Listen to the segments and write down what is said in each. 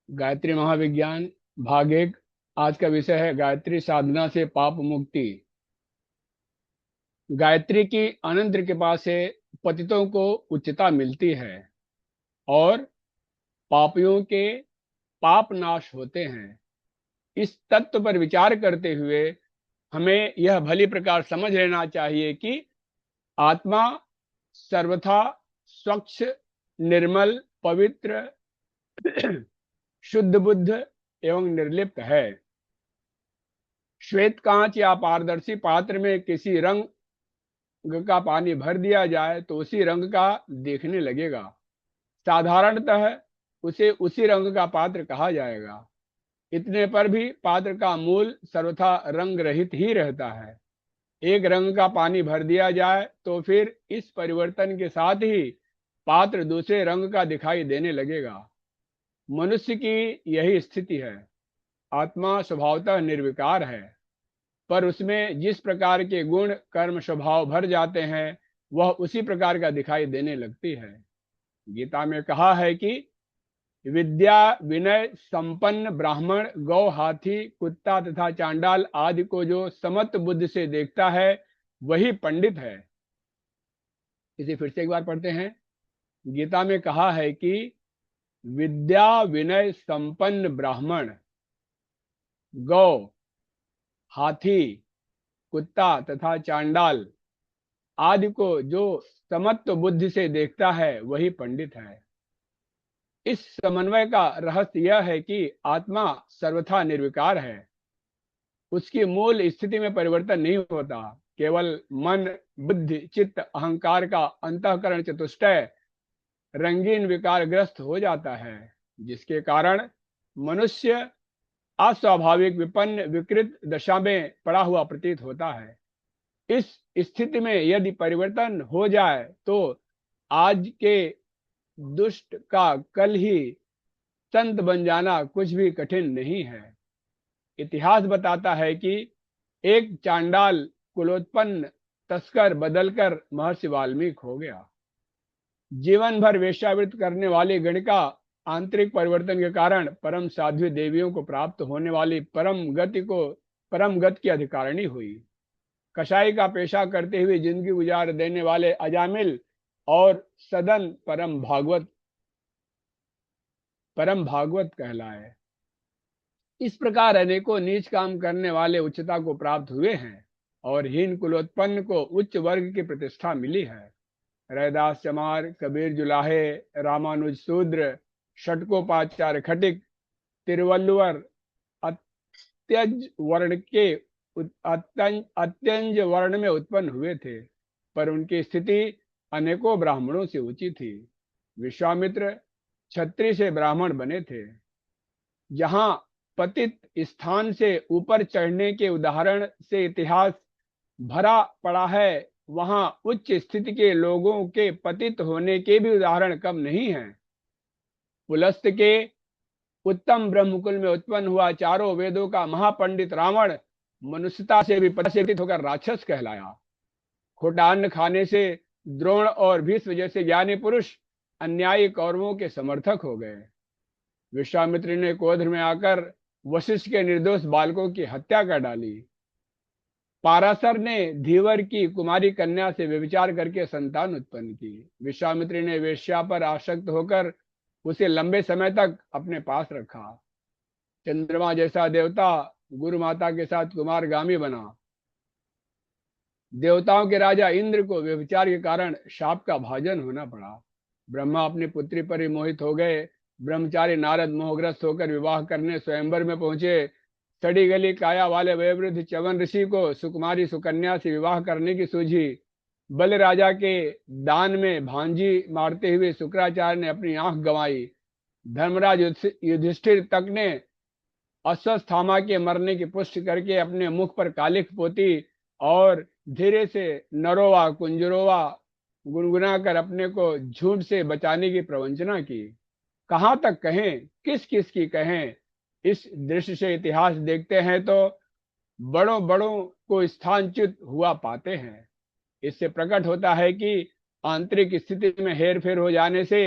गायत्री महाविज्ञान भाग 1। आज का विषय है गायत्री साधना से पाप मुक्ति। गायत्री की अनंत कृपा से पतितों को उच्चता मिलती है और पापियों के पाप नाश होते हैं। इस तत्व पर विचार करते हुए हमें यह भली प्रकार समझ लेना चाहिए कि आत्मा सर्वथा स्वच्छ, निर्मल, पवित्र, शुद्ध बुद्ध एवं निर्लिप्त है। श्वेत कांच या पारदर्शी पात्र में किसी रंग का पानी भर दिया जाए तो उसी रंग का देखने लगेगा। साधारणतः उसे उसी रंग का पात्र कहा जाएगा। इतने पर भी पात्र का मूल सर्वथा रंग रहित ही रहता है। एक रंग का पानी भर दिया जाए तो फिर इस परिवर्तन के साथ ही पात्र दूसरे रंग का दिखाई देने लगेगा। मनुष्य की यही स्थिति है। आत्मा स्वभावतः निर्विकार है, पर उसमें जिस प्रकार के गुण कर्म स्वभाव भर जाते हैं वह उसी प्रकार का दिखाई देने लगती है। गीता में कहा है कि विद्या विनय संपन्न ब्राह्मण, गौ, हाथी, कुत्ता तथा चांडाल आदि को जो समत्त बुद्धि से देखता है वही पंडित है। इसे फिर से एक बार पढ़ते हैं। गीता में कहा है कि विद्या विनय संपन्न ब्राह्मण, गौ, हाथी, कुत्ता तथा चांडाल आदि को जो समत्व बुद्धि से देखता है वही पंडित है। इस समन्वय का रहस्य यह है कि आत्मा सर्वथा निर्विकार है। उसकी मूल स्थिति में परिवर्तन नहीं होता। केवल मन, बुद्धि, चित्त, अहंकार का अंतःकरण चतुष्टय रंगीन विकारग्रस्त हो जाता है, जिसके कारण मनुष्य अस्वाभाविक विपन्न विकृत दशा में पड़ा हुआ प्रतीत होता है। इस स्थिति में यदि परिवर्तन हो जाए तो आज के दुष्ट का कल ही संत बन जाना कुछ भी कठिन नहीं है। इतिहास बताता है कि एक चांडाल कुलोत्पन्न तस्कर बदलकर महर्षि वाल्मीकि हो गया। जीवन भर वेश्यावृत्ति करने वाली गणिका आंतरिक परिवर्तन के कारण परम साध्वी देवियों को प्राप्त होने वाली परम गति की अधिकारिणी हुई। कसाई का पेशा करते हुए जिंदगी गुजार देने वाले अजामिल और सदन परम भागवत कहलाए। इस प्रकार अनेकों नीच काम करने वाले उच्चता को प्राप्त हुए हैं और हीन कुलोत्पन्न को उच्च वर्ग की प्रतिष्ठा मिली है। रैदास चमार, कबीर जुलाहे, रामानुज शूद्र, षटकोपाचार्य खटिक, तिरुवल्लुवर अत्यज वर्ण के अत्यंज वर्ण में उत्पन्न हुए थे, पर उनकी स्थिति अनेकों ब्राह्मणों से ऊंची थी। विश्वामित्र क्षत्रिय से ब्राह्मण बने थे। जहां पतित स्थान से ऊपर चढ़ने के उदाहरण से इतिहास भरा पड़ा है, वहां उच्च स्थिति के लोगों के पतित होने के भी उदाहरण कम नहीं है। पुलस्त के उत्तम ब्रह्मकुल में उत्पन्न हुआ चारों वेदों का महापंडित रावण मनुष्यता से भी पतित होकर राक्षस कहलाया। खोटा अन्न खाने से द्रोण और भीष्म जैसे ज्ञानी पुरुष अन्यायी कौरवों के समर्थक हो गए। विश्वामित्र ने क्रोध में आकर वशिष्ठ के निर्दोष बालकों की हत्या कर डाली। पाराशर ने धीवर की कुमारी कन्या से व्यभिचार करके संतान उत्पन्न की। विश्वामित्र ने वेश्या पर आसक्त होकर उसे लंबे समय तक अपने पास रखा। चंद्रमा जैसा देवता गुरु माता के साथ कुमारगामी बना। देवताओं के राजा इंद्र को व्यभिचार के कारण शाप का भाजन होना पड़ा। ब्रह्मा अपनी पुत्री पर ही मोहित हो गए। ब्रह्मचारी नारद मोहग्रस्त होकर विवाह करने स्वयंवर में पहुंचे। सड़ी गली काया वाले वयोवृद्ध च्यवन ऋषि को सुकुमारी सुकन्या से विवाह करने की सूझी। बल राजा के दान में भांजी मारते हुए शुक्राचार्य ने अपनी आंख गंवाई। धर्मराज युधिष्ठिर तक ने अश्वस्थामा के मरने की पुष्टि करके अपने मुख पर कालिख पोती और धीरे से नरोवा कुंजरोवा गुनगुना कर अपने को झूठ से बचाने की प्रवंचना की। कहां तक कहें, किस किस की कहें। इस दृश्य से इतिहास देखते हैं तो बड़ों बड़ों को स्थानच्युत हुआ पाते हैं। इससे प्रकट होता है कि आंतरिक स्थिति में हेर फेर हो जाने से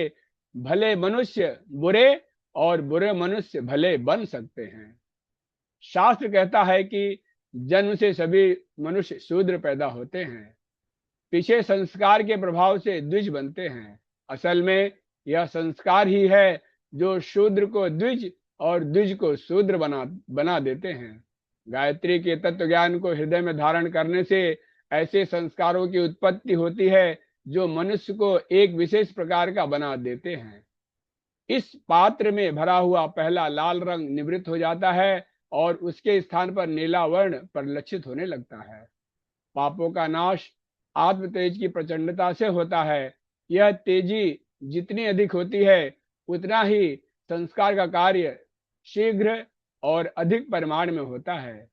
भले मनुष्य बुरे और बुरे मनुष्य भले बन सकते हैं। शास्त्र कहता है कि जन्म से सभी मनुष्य शूद्र पैदा होते हैं, पीछे संस्कार के प्रभाव से द्विज बनते हैं। असल में यह संस्कार ही है जो शूद्र को द्विज और द्विज को शूद्र बना देते हैं। गायत्री के तत्व ज्ञान को हृदय में धारण करने से ऐसे संस्कारों की उत्पत्ति होती है जो मनुष्य को एक विशेष प्रकार का बना देते हैं। इस पात्र में भरा हुआ पहला लाल रंग निवृत्त हो जाता है और उसके स्थान पर नीला वर्ण परिलक्षित होने लगता है। पापों का नाश आत्म तेज की प्रचंडता से होता है। यह तेजी जितनी अधिक होती है उतना ही संस्कार का कार्य शीघ्र और अधिक परिमाण में होता है।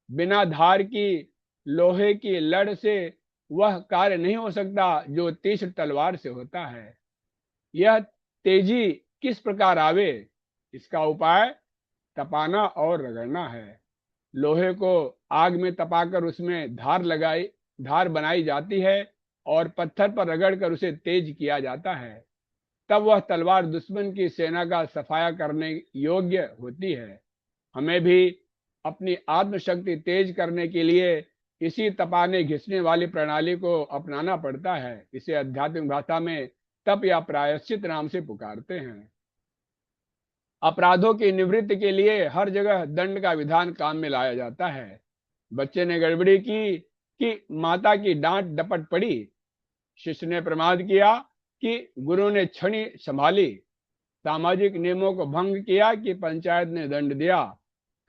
बिना धार की लोहे की लड़ से वह कार्य नहीं हो सकता जो तीक्ष्ण तलवार से होता है। यह तेजी किस प्रकार आवे, इसका उपाय तपाना और रगड़ना है। लोहे को आग में तपाकर उसमें धार बनाई जाती है और पत्थर पर रगड़कर उसे तेज किया जाता है, तब वह तलवार दुश्मन की सेना का सफाया करने योग्य होती है। हमें भी अपनी आत्मशक्ति तेज करने के लिए इसी तपाने घिसने वाली प्रणाली को अपनाना पड़ता है। इसे आध्यात्मिक भाषा में तप या प्रायश्चित नाम से पुकारते हैं। अपराधों की निवृत्ति के लिए हर जगह दंड का विधान काम में लाया जाता है। बच्चे ने गड़बड़ी की कि माता की डांट डपट पड़ी, शिष्य ने प्रमाद किया कि गुरु ने छड़ी संभाली, सामाजिक नियमों को भंग किया कि पंचायत ने दंड दिया,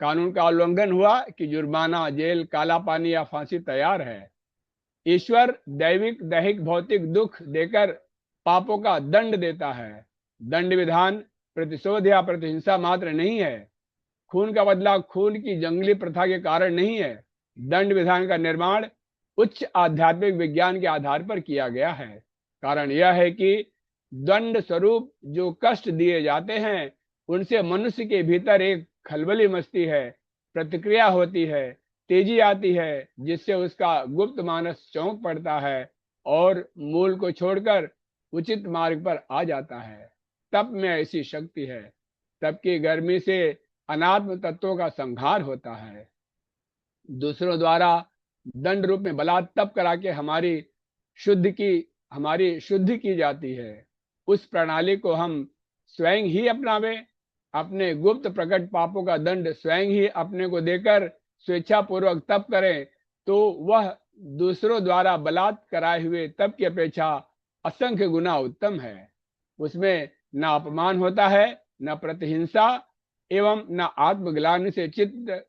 कानून का उल्लंघन हुआ कि जुर्माना, जेल, काला पानी या फांसी तैयार है। ईश्वर दैविक, दैहिक, भौतिक दुख देकर पापों का दंड देता है। दंड विधान प्रतिशोध या प्रतिहिंसा मात्र नहीं है। खून का बदला खून की जंगली प्रथा के कारण नहीं है। दंड विधान का निर्माण उच्च आध्यात्मिक विज्ञान के आधार पर किया गया है। कारण यह है कि दंड स्वरूप जो कष्ट दिए जाते हैं उनसे मनुष्य के भीतर एक खलबली मचती है, प्रतिक्रिया होती है, तेजी आती है, जिससे उसका गुप्त मानस चौंक पड़ता है और मूल को छोड़कर उचित मार्ग पर आ जाता है। तप में ऐसी शक्ति है। तप की गर्मी से अनात्म तत्वों का संहार होता है। दूसरों द्वारा दंड रूप में बलात् तप करा के हमारी शुद्धि की जाती है। उस प्रणाली को हम स्वयं ही अपनावे, अपने गुप्त प्रकट पापों का दंड स्वयं ही अपने को देकर स्वेच्छा पूर्वक तप करें तो वह दूसरों द्वारा बलात् कराए हुए तप की अपेक्षा असंख्य गुना उत्तम है। उसमें न अपमान होता है, न प्रतिहिंसा एवं न आत्मग्लानि से चित्त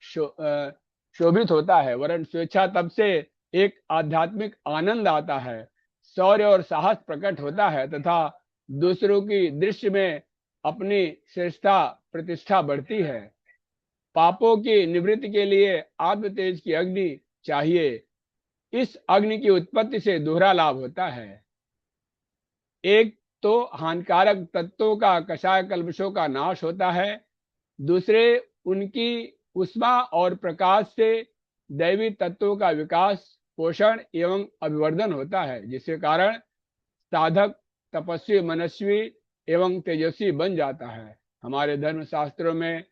शोभित होता है, वरन स्वेच्छा तप से एक आध्यात्मिक आनंद आता है, शौर्य और साहस प्रकट होता है तथा दूसरों की दृष्टि में अपनी श्रेष्ठता प्रतिष्ठा बढ़ती है। पापों की निवृत्ति के लिए आत्म तेज की अग्नि चाहिए। इस अग्नि की उत्पत्ति से दोहरा लाभ होता है। एक तो हानिकारक तत्वों का, कषाय कल्मशों का नाश होता है, दूसरे उनकी उष्मा और प्रकाश से दैवी तत्वों का विकास, पोषण एवं अभिवर्धन होता है, जिसके कारण साधक तपस्वी, मनस्वी एवं तेजस्वी बन जाता है। हमारे धर्म शास्त्रों में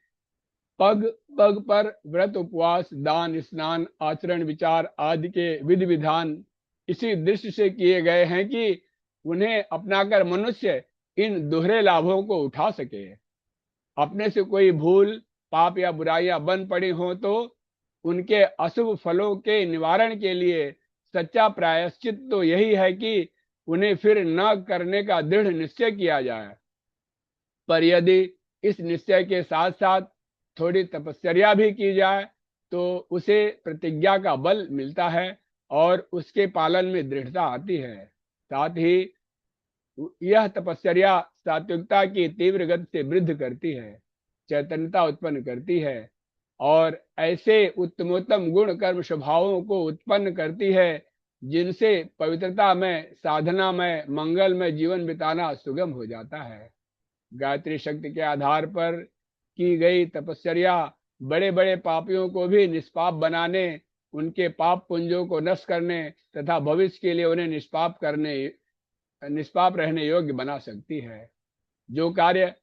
पग पग पर व्रत, उपवास, दान, स्नान, आचरण, विचार आदि के विधि विधान इसी दृष्टि से किए गए हैं कि उन्हें अपनाकर मनुष्य इन दोहरे लाभों को उठा सके। अपने से कोई भूल, पाप या बुराइयां बन पड़ी हो तो उनके अशुभ फलों के निवारण के लिए सच्चा प्रायश्चित तो यही है कि उन्हें फिर न करने का दृढ़ निश्चय किया जाए। पर यदि इस निश्चय के साथ साथ थोड़ी तपश्चर्या भी की जाए तो उसे प्रतिज्ञा का बल मिलता है और उसके पालन में दृढ़ता आती है। साथ ही यह तपश्चर्या सात्विकता की तीव्र गति से वृद्धि करती है, चैतन्यता उत्पन्न करती है और ऐसे उत्तमोत्तम गुण कर्म स्वभावों को उत्पन्न करती है जिनसे पवित्रता में, साधना में, मंगल में जीवन बिताना सुगम हो जाता है। गायत्री शक्ति के आधार पर की गई तपश्चर्या बड़े बड़े पापियों को भी निष्पाप बनाने, उनके पाप पुंजों को नष्ट करने तथा भविष्य के लिए उन्हें निष्पाप रहने योग्य बना सकती है। जो कार्य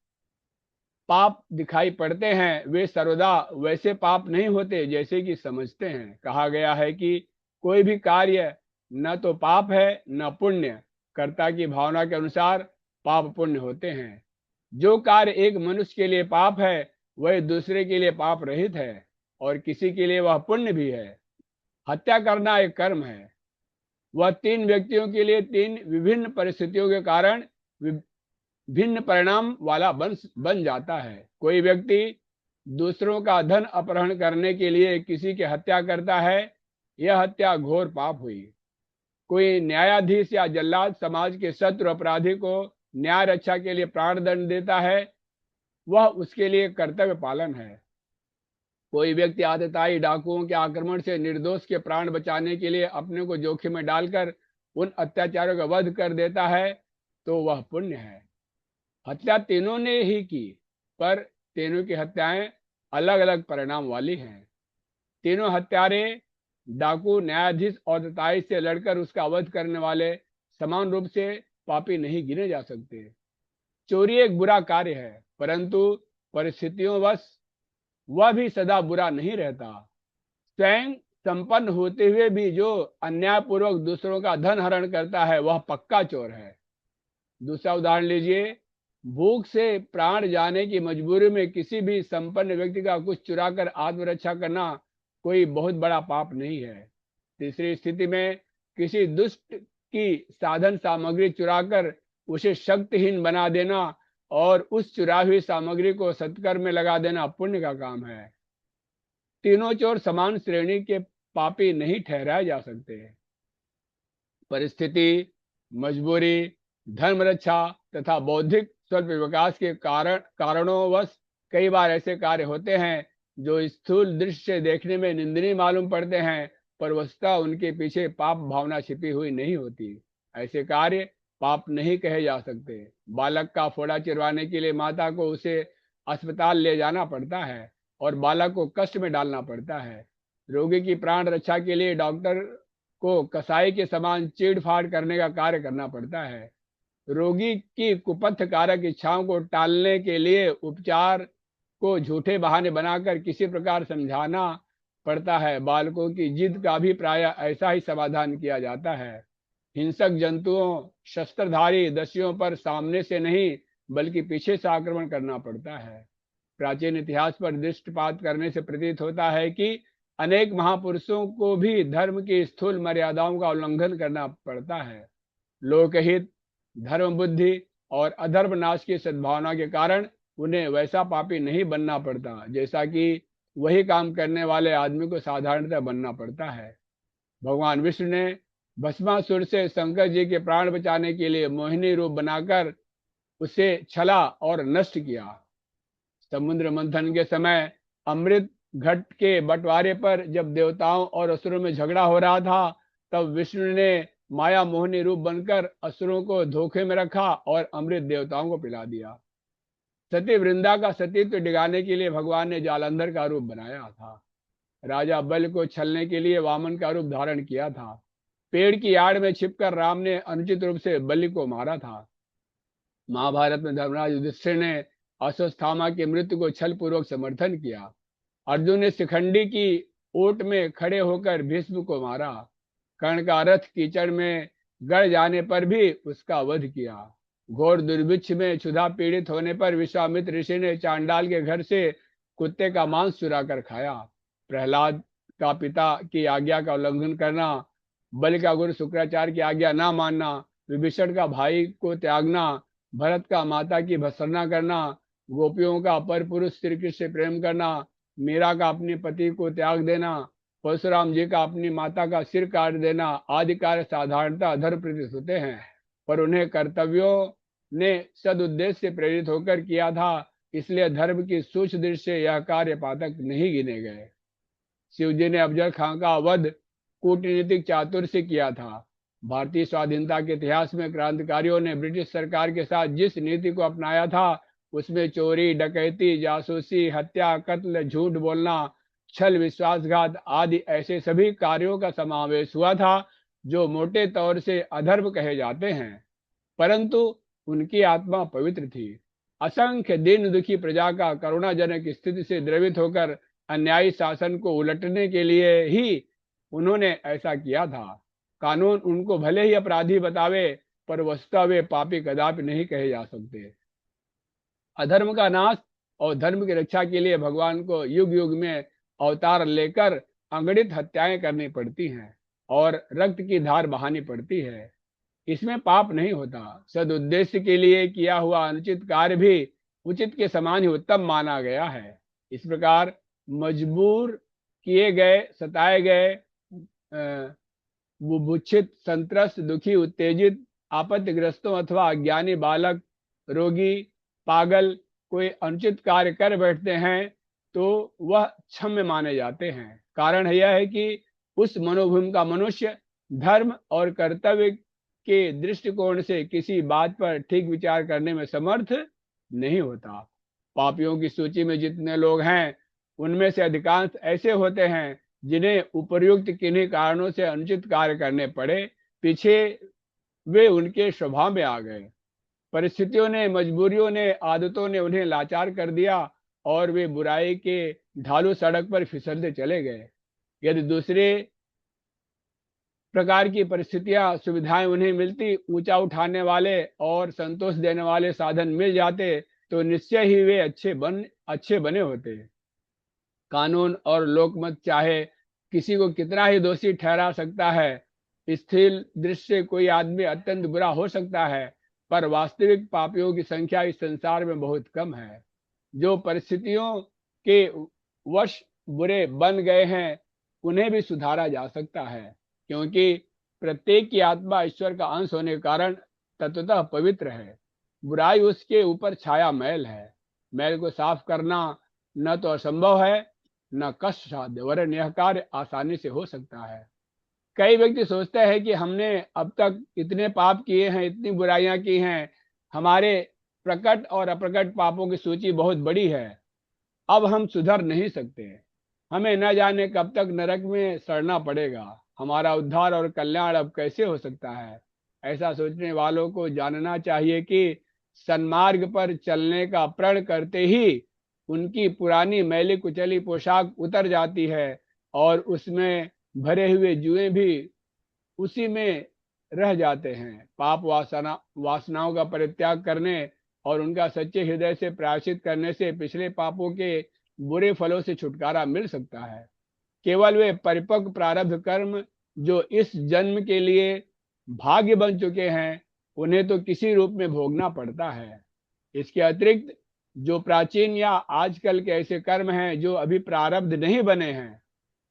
पाप दिखाई पड़ते हैं वे सर्वदा वैसे पाप नहीं होते जैसे कि समझते हैं। कहा गया है कि कोई भी कार्य न तो पाप है न पुण्य, कर्ता की भावना के अनुसार पाप पुण्य होते हैं। जो कार्य एक मनुष्य के लिए पाप है वह दूसरे के लिए पाप रहित है और किसी के लिए वह पुण्य भी है। हत्या करना एक कर्म है। वह तीन व्यक्तियों के लिए तीन विभिन्न परिस्थितियों के कारण भिन्न परिणाम वाला बन जाता है। कोई व्यक्ति दूसरों का धन अपहरण करने के लिए किसी की हत्या करता है, यह हत्या घोर पाप हुई। कोई न्यायाधीश या जल्लाद समाज के शत्रु अपराधी को न्याय रक्षा के लिए प्राण दंड देता है, वह उसके लिए कर्तव्य पालन है। कोई व्यक्ति आतताई डाकुओं के आक्रमण से निर्दोष के प्राण बचाने के लिए अपने को जोखिम में डालकर उन अत्याचारों का वध कर देता है, तो वह पुण्य है। हत्या तीनों ने ही की, पर तीनों की हत्याएं अलग अलग परिणाम वाली हैं। तीनों हत्यारे, डाकू, न्यायाधीश और दताई से लड़कर उसका वध करने वाले समान रूप से पापी नहीं गिने जा सकते। चोरी एक बुरा कार्य है, परंतु परिस्थितियों वश वह भी सदा बुरा नहीं रहता। स्वयं संपन्न होते हुए भी जो अन्यायपूर्वक दूसरों का धन हरण करता है वह पक्का चोर है। दूसरा उदाहरण लीजिए, भूख से प्राण जाने की मजबूरी में किसी भी संपन्न व्यक्ति का कुछ चुराकर आत्मरक्षा करना कोई बहुत बड़ा पाप नहीं है। तीसरी स्थिति में किसी दुष्ट की साधन सामग्री चुराकर उसे शक्तिहीन बना देना और उस चुरा हुई सामग्री को सत्कर्म में लगा देना पुण्य का काम है। तीनों चोर समान श्रेणी के पापी नहीं ठहराए जा सकते। परिस्थिति, मजबूरी, धर्म रक्षा तथा बौद्धिक स्वल्प विकास के कारणोंवश कई बार ऐसे कार्य होते हैं जो स्थूल दृष्टि से देखने में निंदनीय मालूम पड़ते हैं, पर वस्तुतः उनके पीछे पाप भावना छिपी हुई नहीं होती। ऐसे कार्य पाप नहीं कहे जा सकते। बालक का फोड़ा चिरवाने के लिए माता को उसे अस्पताल ले जाना पड़ता है और बालक को कष्ट में डालना पड़ता है। रोगी की प्राण रक्षा के लिए डॉक्टर को कसाई के समान चीड़-फाड़ करने का कार्य करना पड़ता है। रोगी की कुपथकारक इच्छाओं को टालने के लिए उपचार को झूठे बहाने बनाकर किसी प्रकार समझाना पड़ता है। बालकों की जिद का भी प्रायः ऐसा ही समाधान किया जाता है। हिंसक जंतुओं, शस्त्रधारी दस्युओं पर सामने से नहीं बल्कि पीछे से आक्रमण करना पड़ता है। प्राचीन इतिहास पर दृष्टिपात करने से प्रतीत होता है कि अनेक महापुरुषों को भी धर्म की स्थूल मर्यादाओं का उल्लंघन करना पड़ता है। लोकहित, धर्म बुद्धि और अधर्म नाश की सद्भावना के कारण उन्हें वैसा पापी नहीं बनना पड़ता जैसा कि वही काम करने वाले आदमी को साधारणतः बनना पड़ता है। भगवान विष्णु ने भस्मासुर से शंकर जी के प्राण बचाने के लिए मोहिनी रूप बनाकर उसे छला और नष्ट किया। समुद्र मंथन के समय अमृत घट के बंटवारे पर जब देवताओं और असुरों में झगड़ा हो रहा था, तब विष्णु ने माया मोहिनी रूप बनकर असुरों को धोखे में रखा और अमृत देवताओं को पिला दिया। सती वृंदा का सतीत्व डिगाने के लिए भगवान ने जालंधर का रूप बनाया था। राजा बल को छलने के लिए वामन का रूप धारण किया था। पेड़ की आड़ में छिपकर राम ने अनुचित रूप से बलि को मारा था। महाभारत में धर्मराज युधिष्ठिर ने अश्वत्थामा की मृत्यु को छल पूर्वक समर्थन किया। अर्जुन ने शिखंडी की ओट में खड़े होकर भीष्म को मारा। कर्ण का रथ कीचड़ में गड़ जाने पर भी उसका वध किया। घोर दुर्भिक्ष में क्षुधा पीड़ित होने पर विश्वामित्र ऋषि ने चांडाल के घर से कुत्ते का मांस चुरा कर खाया। प्रहलाद का पिता की आज्ञा का उल्लंघन करना, बलि का गुरु शुक्राचार्य की आज्ञा ना मानना, विभीषण का भाई को त्यागना, भरत का माता की भर्त्सना करना, गोपियों का पर पुरुष श्री कृष्ण से प्रेम करना, मीरा का अपने पति को त्याग देना, परशुराम जी का अपनी माता का सिर काट देना आदि कार्य साधारणतः अधर्म प्रतीत होते हैं, पर उन्हें कर्तव्यों ने सदुद्देश्य से प्रेरित होकर किया था, इसलिए धर्म की सूक्ष्म दृष्टि से यह कार्य पातक नहीं गिने गए। शिव जी ने अफजल खां का वध कूटनीतिक चातुर से किया था। भारतीय स्वाधीनता के इतिहास में क्रांतिकारियों ने ब्रिटिश सरकार के साथ जिस नीति को अपनाया था उसमें चोरी, डकैती, जासूसी, हत्या, कत्ल, झूठ बोलना, छल, विश्वासघात आदि ऐसे सभी कार्यों का समावेश हुआ था जो मोटे तौर से अधर्म कहे जाते हैं, परंतु उनकी आत्मा पवित्र थी। असंख्य दीन दुखी प्रजा का करुणाजनक स्थिति से द्रवित होकर अन्यायी शासन को उलटने के लिए ही उन्होंने ऐसा किया था। कानून उनको भले ही अपराधी बतावे, पर वस्तुतः वे पापी कदापि नहीं कहे जा सकते। अधर्म का नाश और धर्म की रक्षा के लिए भगवान को युग युग में अवतार लेकर अगणित हत्याएं करनी पड़ती हैं और रक्त की धार बहानी पड़ती है। इसमें पाप नहीं होता। सदुद्देश्य के लिए किया हुआ अनुचित कार्य भी उचित के समान ही उत्तम माना गया है। इस प्रकार मजबूर किए गए, सताए गए, बुभुक्षित, संत्रस्त, दुखी, उत्तेजित, आपत्तिग्रस्तों अथवा अज्ञानी बालक, रोगी, पागल कोई अनुचित कार्य कर बैठते हैं तो वह क्षम्य माने जाते हैं। कारण यह है कि उस मनोभूमि का मनुष्य धर्म और कर्तव्य के दृष्टिकोण से किसी बात पर ठीक विचार करने में समर्थ नहीं होता। पापियों की सूची में जितने लोग हैं उनमें से अधिकांश ऐसे होते हैं जिन्हें उपर्युक्त किन्हीं कारणों से अनुचित कार्य करने पड़े, पीछे वे उनके स्वभाव में आ गए। परिस्थितियों ने, मजबूरियों ने, आदतों ने उन्हें लाचार कर दिया और वे बुराई के ढालू सड़क पर फिसलते चले गए। यदि दूसरे प्रकार की परिस्थितियां, सुविधाएं उन्हें मिलती, ऊंचा उठाने वाले और संतोष देने वाले साधन मिल जाते, तो निश्चय ही वे अच्छे बने होते। कानून और लोकमत चाहे किसी को कितना ही दोषी ठहरा सकता है। स्थिर दृष्टि से कोई आदमी अत्यंत बुरा हो सकता है, पर वास्तविक पापियों की संख्या इस संसार में बहुत कम है। जो परिस्थितियों के वश बुरे बन गए हैं उन्हें भी सुधारा जा सकता है, क्योंकि प्रत्येक की आत्मा ईश्वर का अंश होने के कारण तत्वतः पवित्र है। बुराई उसके ऊपर छाया मैल है। मैल को साफ करना न तो असंभव है न कष्ट साध्य, वरन यह कार्य आसानी से हो सकता है। कई व्यक्ति सोचते हैं कि हमने अब तक इतने पाप किए हैं, इतनी बुराइयां की हैं, हमारे प्रकट और अप्रकट पापों की सूची बहुत बड़ी है, अब हम सुधर नहीं सकते, हमें न जाने कब तक नरक में सड़ना पड़ेगा, हमारा उद्धार और कल्याण अब कैसे हो सकता है। ऐसा सोचने वालों को जानना चाहिए कि सन्मार्ग पर चलने का प्रण करते ही उनकी पुरानी मैली कुचली पोशाक उतर जाती है और उसमें भरे हुए जुएं भी उसी में रह जाते हैं। पाप वासनाओं का परित्याग करने और उनका सच्चे हृदय से प्रायश्चित करने से पिछले पापों के बुरे फलों से छुटकारा मिल सकता है। केवल वे परिपक्व प्रारब्ध कर्म जो इस जन्म के लिए भाग्य बन चुके हैं उन्हें तो किसी रूप में भोगना पड़ता है। इसके अतिरिक्त जो प्राचीन या आजकल के ऐसे कर्म हैं जो अभी प्रारब्ध नहीं बने हैं,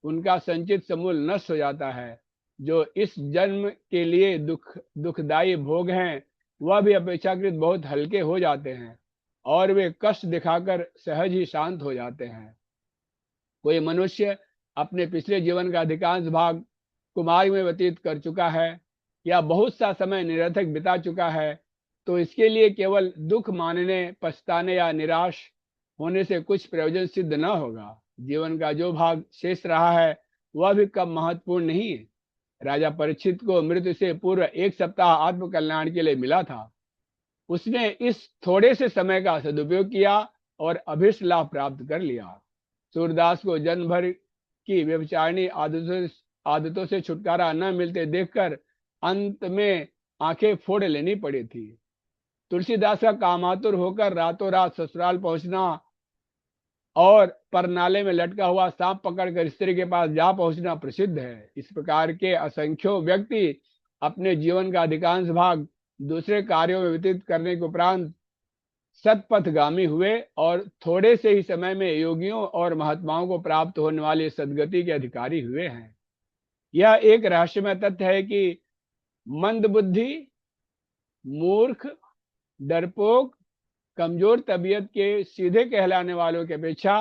उनका संचित समूल नष्ट हो जाता है। जो इस जन्म के लिए दुखदायी भोग हैं वह भी अपेक्षाकृत बहुत हल्के हो जाते हैं और वे कष्ट दिखाकर सहज ही शांत हो जाते हैं। कोई मनुष्य अपने पिछले जीवन का अधिकांश भाग कुमार्ग में व्यतीत कर चुका है या बहुत सा समय निरर्थक बिता चुका है, तो इसके लिए केवल दुख मानने, पछताने या निराश होने से कुछ प्रयोजन सिद्ध न होगा। जीवन का जो भाग शेष रहा है वह भी कम महत्वपूर्ण नहीं है। राजा परीक्षित को मृत्यु से पूर्व 1 सप्ताह आत्म कल्याण के लिए मिला था। उसने इस थोड़े से समय का सदुपयोग किया और अभिष्ट लाभ प्राप्त कर लिया। सूरदास को जन्म भर की व्यभिचारिणी आदतों से छुटकारा न मिलते देखकर अंत में आंखें फोड़ लेनी पड़ी थी। तुलसीदास का कामातुर होकर रातों रात ससुराल पहुंचना और परनाले में लटका हुआ सांप पकड़कर स्त्री के पास जा पहुंचना प्रसिद्ध है। इस प्रकार के असंख्यों व्यक्ति अपने जीवन का अधिकांश भाग दूसरे कार्यों में व्यतीत करने के उपरांत सतपथगामी हुए और थोड़े से ही समय में योगियों और महात्माओं को प्राप्त होने वाली सदगति के अधिकारी हुए हैं। यह एक रहस्यमय तथ्य है कि मंदबुद्धि, मूर्ख, डरपोक, कमजोर तबीयत के सीधे कहलाने वालों की अपेक्षा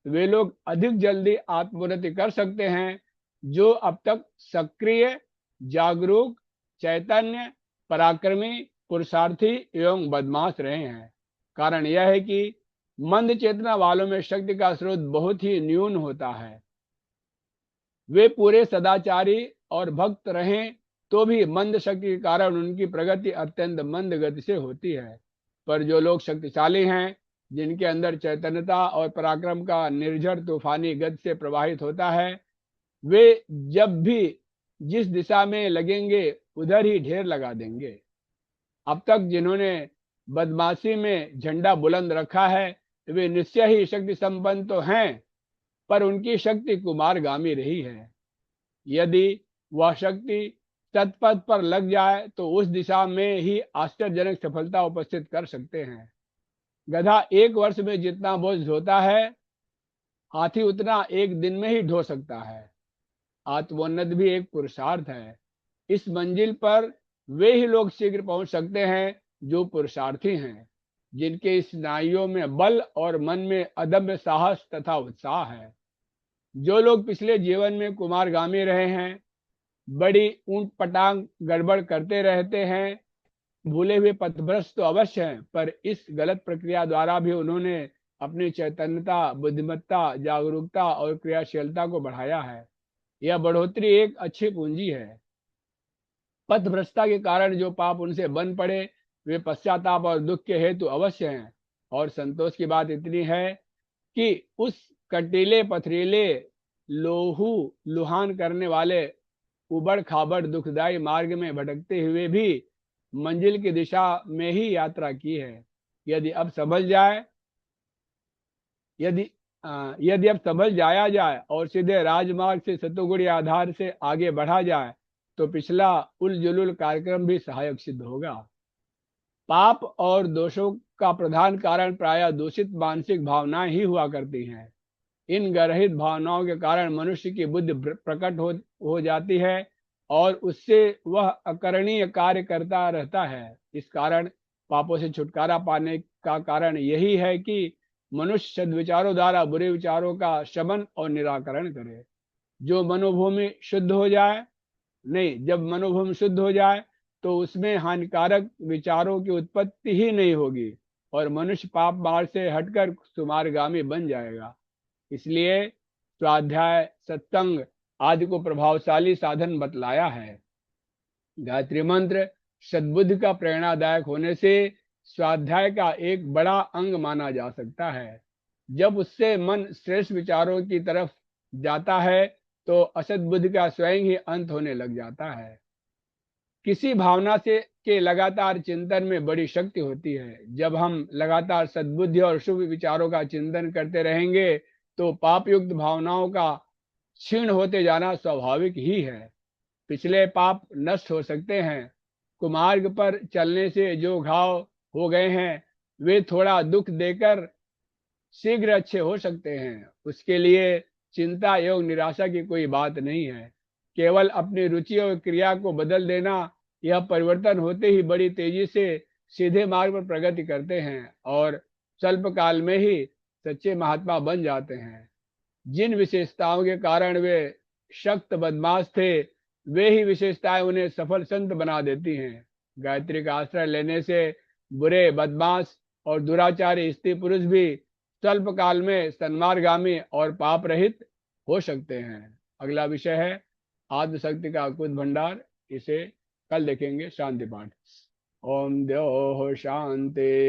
वे लोग अधिक जल्दी आत्मोन्नति कर सकते हैं जो अब तक सक्रिय, जागरूक, चैतन्य, पराक्रमी, पुरुषार्थी एवं बदमाश रहे हैं। कारण यह है कि मंद चेतना वालों में शक्ति का स्रोत बहुत ही न्यून होता है। वे पूरे सदाचारी और भक्त रहें तो भी मंद शक्ति के कारण उनकी प्रगति अत्यंत मंद गति से होती है। पर जो लोग शक्तिशाली हैं, जिनके अंदर चैतन्यता और पराक्रम का निर्झर तूफानी गति से प्रवाहित होता है, वे जब भी जिस दिशा में लगेंगे उधर ही ढेर लगा देंगे। अब तक जिन्होंने बदमाशी में झंडा बुलंद रखा है, वे निश्चय ही शक्ति संपन्न तो हैं, पर उनकी शक्ति कुमारगामी रही है। यदि वह शक्ति सतपथ पर लग जाए तो उस दिशा में ही आश्चर्यजनक सफलता उपस्थित कर सकते हैं। गधा एक वर्ष में जितना बोझ ढोता है, हाथी उतना एक दिन में ही ढो सकता है। आत्मोन्नत भी एक पुरुषार्थ है। इस मंजिल पर वे ही लोग शीघ्र पहुंच सकते हैं जो पुरुषार्थी हैं, जिनके स्नायुओं में बल और मन में अदम्य साहस तथा उत्साह है। जो लोग पिछले जीवन में कुमारगामी रहे हैं, बड़ी ऊंट पटांग गड़बड़ करते रहते हैं, भूले हुए पथभ्रष्ट तो अवश्य हैं, पर इस गलत प्रक्रिया द्वारा भी उन्होंने अपनी चैतन्यता, बुद्धिमत्ता, जागरूकता और क्रियाशीलता को बढ़ाया है। यह बढ़ोतरी एक अच्छी पूंजी है। पथभ्रष्टता के कारण जो पाप उनसे बन पड़े, वे पश्चाताप और दुख के हेतु अवश्य हैं। और संतोष की बात इतनी है कि उस कटीले पथरीले लोहू लुहान करने वाले उबड़ खाबड़ दुखदायी मार्ग में भटकते हुए भी मंजिल की दिशा में ही यात्रा की है। यदि अब संभल जाए यदि यदि अब संभल जाया जाए और सीधे राजमार्ग से सतुगुणी आधार से आगे बढ़ा जाए तो पिछला उलझुल कार्यक्रम भी सहायक सिद्ध होगा। पाप और दोषों का प्रधान कारण प्रायः दूषित मानसिक भावनाएं ही हुआ करती हैं। इन गर्हित भावनाओं के कारण मनुष्य की बुद्धि प्रकट हो जाती है और उससे वह अकरणीय कार्य करता रहता है। इस कारण पापों से छुटकारा पाने का कारण यही है कि मनुष्य सद्विचारों द्वारा बुरे विचारों का शमन और निराकरण करे। जो मनोभूमि शुद्ध हो जाए नहीं जब मनोभूमि शुद्ध हो जाए तो उसमें हानिकारक विचारों की उत्पत्ति ही नहीं होगी और मनुष्य पाप मार्ग से हटकर सुमार्गामी बन जाएगा। इसलिए स्वाध्याय, सत्संग आदि को प्रभावशाली साधन बतलाया है। गायत्री मंत्र सद्बुद्धि का प्रेरणादायक होने से स्वाध्याय का एक बड़ा अंग माना जा सकता है। जब उससे मन श्रेष्ठ विचारों की तरफ जाता है तो असद्बुद्धि का स्वयं ही अंत होने लग जाता है। किसी भावना से के लगातार चिंतन में बड़ी शक्ति होती है। जब हम लगातार सद्बुद्धि और शुभ विचारों का चिंतन करते रहेंगे तो पाप युक्त भावनाओं का क्षीण होते जाना स्वाभाविक ही है। पिछले पाप नष्ट हो सकते हैं। कुमार्ग पर चलने से जो घाव हो गए हैं वे थोड़ा दुख देकर शीघ्र अच्छे हो सकते हैं। उसके लिए चिंता एवं निराशा की कोई बात नहीं है। केवल अपनी रुचि और क्रिया को बदल देना, यह परिवर्तन होते ही बड़ी तेजी से सीधे मार्ग पर प्रगति करते हैं और स्वल्प काल में ही सच्चे महात्मा बन जाते हैं। जिन विशेषताओं के कारण वे शक्त बदमाश थे, वे ही विशेषताएं उन्हें सफल संत बना देती हैं। गायत्री का आश्रय लेने से बुरे, बदमाश और दुराचारी स्त्री पुरुष भी स्वल्प काल में सन्मार्गामी और पाप रहित हो सकते हैं। अगला विषय है आत्मशक्ति का अकुत भंडार। इसे कल देखेंगे। शांति पाठ। ओम द्योः शान्तिरन्तरिक्षगुं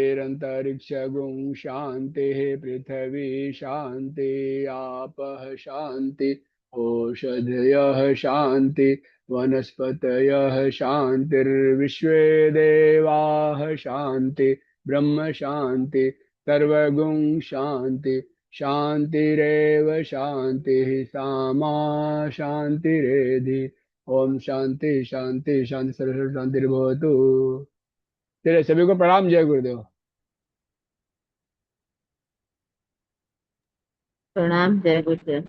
शान्तिः पृथिवी शान्ति आपः शान्ति ओषधयः शान्ति वनस्पतयः शान्तिर्विश्वे देवाः शान्ति ब्रह्म शान्ति सर्वगुं शान्ति शान्तिरेव शान्तिः सामा शान्तिरेधि। ओम शांति शांति शांति सर्व शांतिर्भवतु। चलिए सभी को प्रणाम। जय गुरुदेव। प्रणाम। जय गुरुदेव।